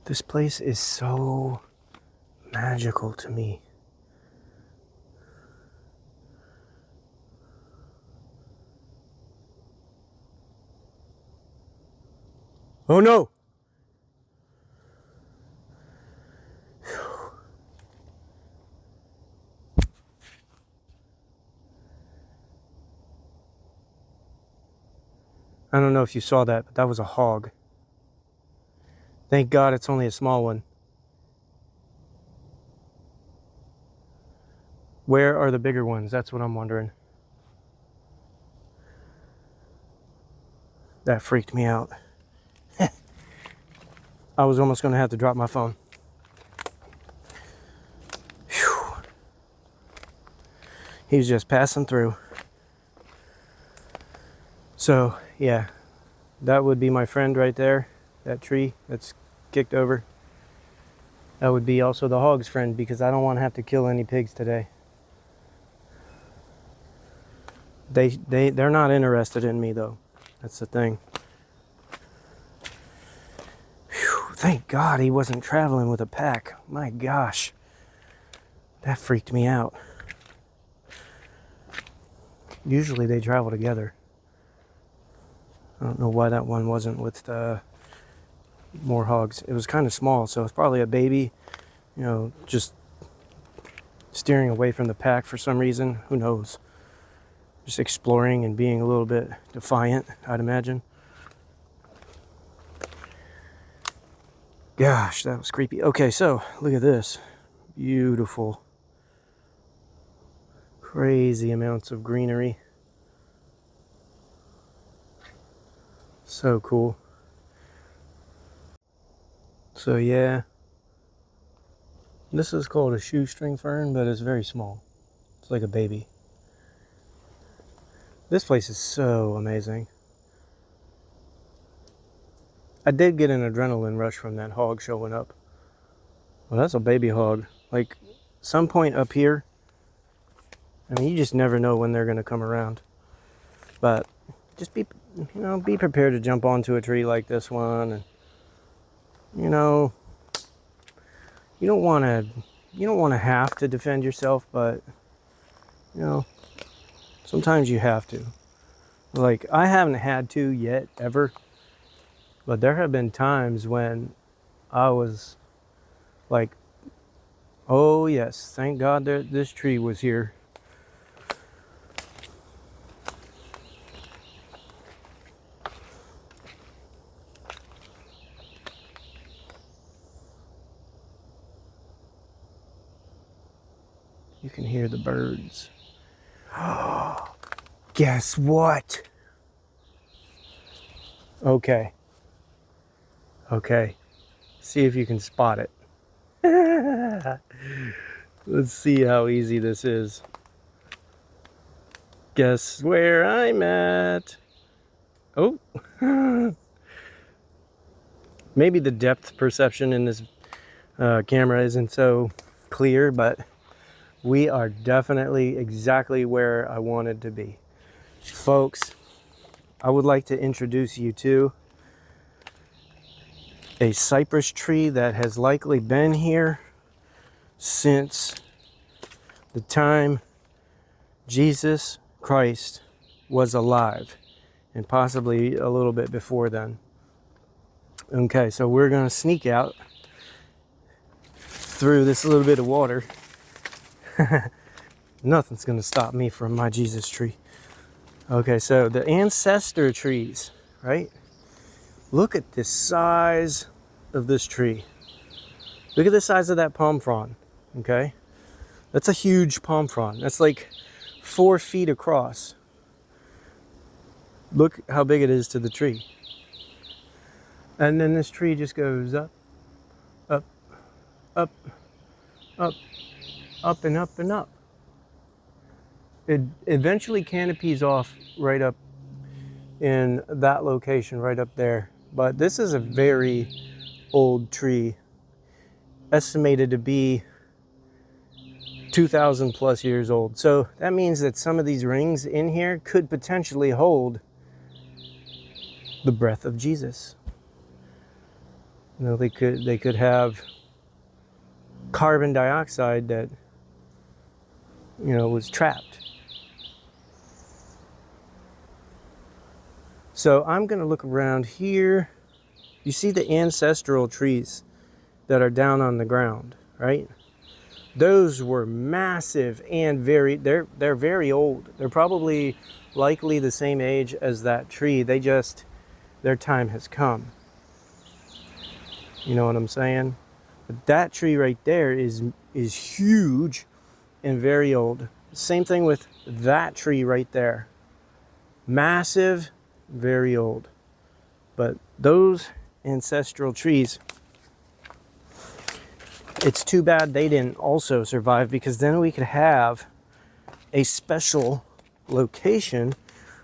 [SPEAKER 1] This place is so magical to me. Oh no! I don't know if you saw that, but that was a hog. Thank God it's only a small one. Where are the bigger ones? That's what I'm wondering. That freaked me out. I was almost going to have to drop my phone. Whew. He was just passing through. So, yeah, that would be my friend right there. That tree that's kicked over. That would be also the hog's friend, because I don't want to have to kill any pigs today. They're not interested in me though. That's the thing. Whew, thank God he wasn't traveling with a pack. My gosh. That freaked me out. Usually they travel together. I don't know why that one wasn't with more hogs. It was kind of small, so it's probably a baby, you know, just steering away from the pack for some reason. Who knows? Just exploring and being a little bit defiant, I'd imagine. Gosh, that was creepy. Okay, so look at this. Beautiful. Crazy amounts of greenery. So cool. So yeah, this is called a shoestring fern, but it's very small. It's like a baby. This place is so amazing. I did get an adrenaline rush from that hog showing up. Well, that's a baby hog. Like, some point up here, I mean, you just never know when they're going to come around. But just be prepared to jump onto a tree like this one. And, you know, you don't want to have to defend yourself, but, you know, sometimes you have to. Like, I haven't had to yet, ever. But there have been times when I was like, oh yes, thank God this tree was here. You can hear the birds. Guess what? Okay. See if you can spot it. Let's see how easy this is. Guess where I'm at? Oh. Maybe the depth perception in this camera isn't so clear, but we are definitely exactly where I wanted to be. Folks, I would like to introduce you to a cypress tree that has likely been here since the time Jesus Christ was alive, and possibly a little bit before then. Okay, so we're going to sneak out through this little bit of water. Nothing's going to stop me from my Jesus tree. Okay, so the ancestor trees, right? Look at the size of this tree. Look at the size of that palm frond, okay? That's a huge palm frond. That's like 4 feet across. Look how big it is to the tree. And then this tree just goes up, up, up, up, up and up and up. It eventually canopies off right up in that location, right up there. But this is a very old tree, estimated to be 2,000 plus years old. So that means that some of these rings in here could potentially hold the breath of Jesus. You know, they could have carbon dioxide that, you know, was trapped. So I'm going to look around here. You see the ancestral trees that are down on the ground, right? Those were massive and they're very old. They're probably likely the same age as that tree. Their time has come. You know what I'm saying? But that tree right there is huge and very old. Same thing with that tree right there. Massive, very old. But those ancestral trees, it's too bad they didn't also survive, because then we could have a special location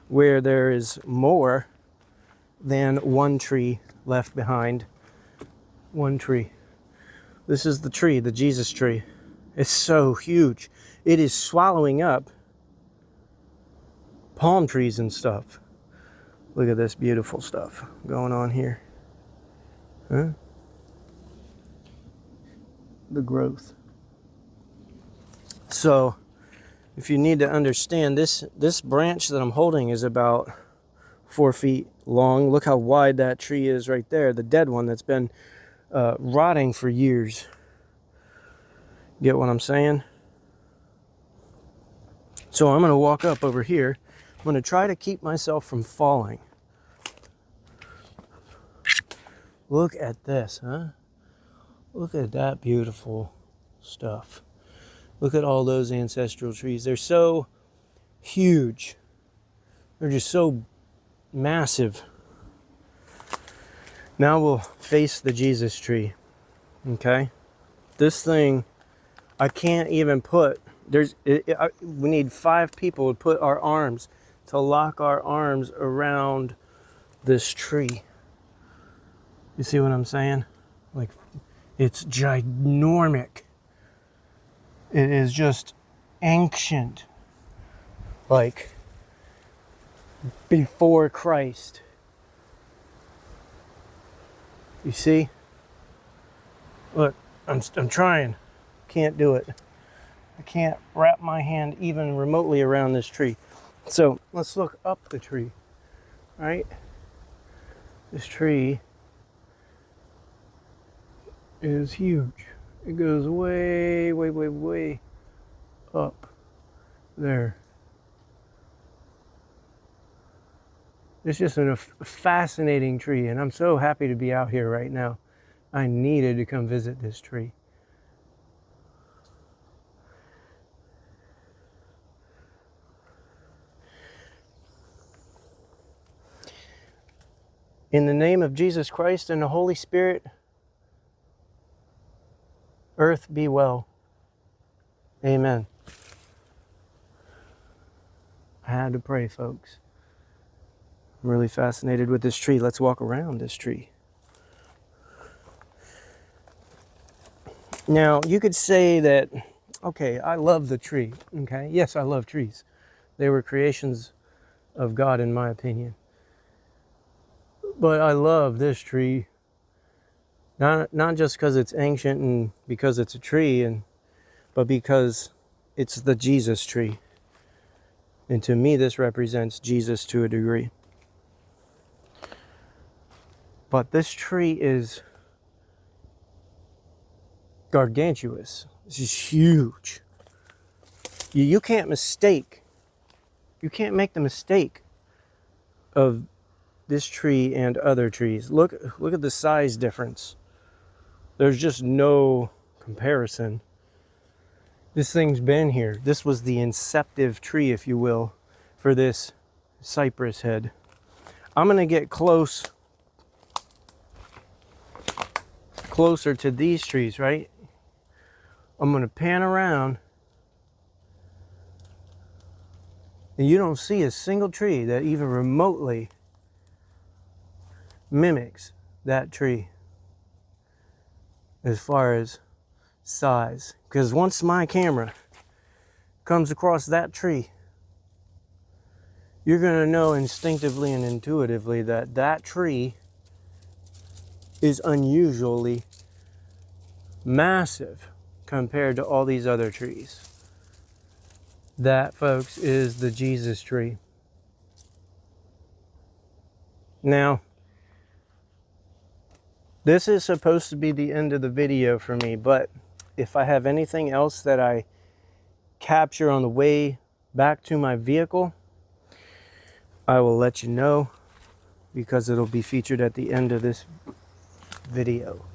[SPEAKER 1] where there is more than one tree left behind. One tree. This is the tree, the Jesus tree. It's so huge. It is swallowing up palm trees and stuff. Look at this beautiful stuff going on here. Huh? The growth. So, if you need to understand, this branch that I'm holding is about 4 feet long. Look how wide that tree is right there, the dead one that's been rotting for years. Get what I'm saying? So I'm going to walk up over here. I'm going to try to keep myself from falling. Look at this, huh? Look at that beautiful stuff. Look at all those ancestral trees. They're so huge. They're just so massive. Now we'll face the Jesus tree. Okay? This thing, I can't even put, we need 5 people to put our arms, to lock our arms around this tree. You see what I'm saying? Like, it's ginormic. It is just ancient. Like, before Christ. You see? Look, I'm trying. Can't do it. I can't wrap my hand even remotely around this tree. So let's look up the tree. Right? This tree is huge. It goes way, way, way, way up there. It's just a fascinating tree, and I'm so happy to be out here right now. I needed to come visit this tree. In the name of Jesus Christ and the Holy Spirit, earth be well. Amen. I had to pray, folks. I'm really fascinated with this tree. Let's walk around this tree. Now, you could say that, okay, I love the tree. Okay, yes, I love trees. They were creations of God, in my opinion. But I love this tree, not just because it's ancient and because it's a tree, but because it's the Jesus tree. And to me, this represents Jesus to a degree. But this tree is gargantuous. This is huge. You can't mistake. You can't make the mistake of this tree and other trees. Look at the size difference. There's just no comparison. This thing's been here. This was the inceptive tree, if you will, for this cypress head. I'm going to get closer to these trees, right? I'm going to pan around, and you don't see a single tree that even remotely mimics that tree as far as size. Because once my camera comes across that tree, you're going to know instinctively and intuitively that that tree is unusually massive compared to all these other trees. That, folks, is the Jesus tree. Now, this is supposed to be the end of the video for me, but if I have anything else that I capture on the way back to my vehicle, I will let you know, because it'll be featured at the end of this video.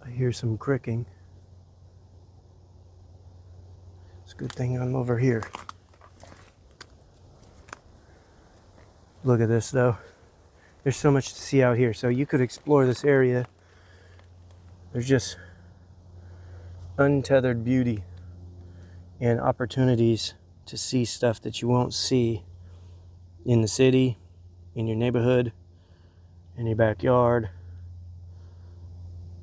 [SPEAKER 1] I hear some cricking. It's a good thing I'm over here. Look at this though. There's so much to see out here. So you could explore this area. There's just untethered beauty and opportunities to see stuff that you won't see in the city, in your neighborhood, in your backyard,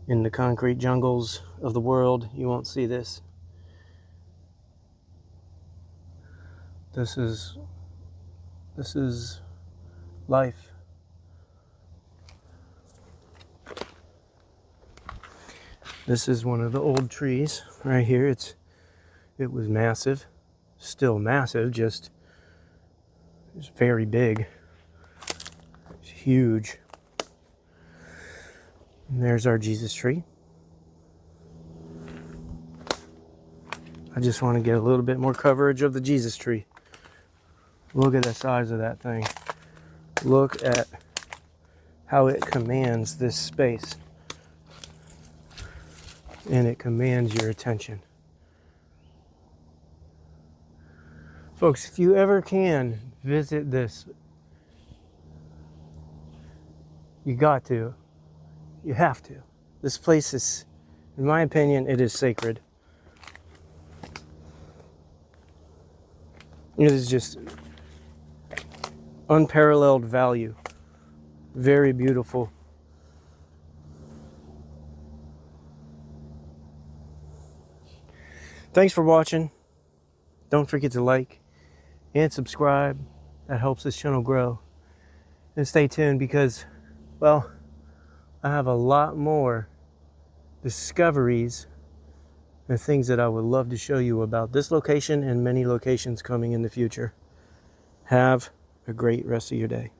[SPEAKER 1] in the concrete jungles of the world. You won't see this. This is life. This is one of the old trees right here. It was massive, still massive, just it's very big. It's huge. And there's our Jesus tree. I just want to get a little bit more coverage of the Jesus tree. Look at the size of that thing. Look at how it commands this space. And it commands your attention. Folks, if you ever can visit this, you got to. You have to. This place is, in my opinion, it is sacred. It is just unparalleled value. Very beautiful. Thanks for watching. Don't forget to like and subscribe. That helps this channel grow. And stay tuned because, well, I have a lot more discoveries and things that I would love to show you about this location and many locations coming in the future. Have a great rest of your day.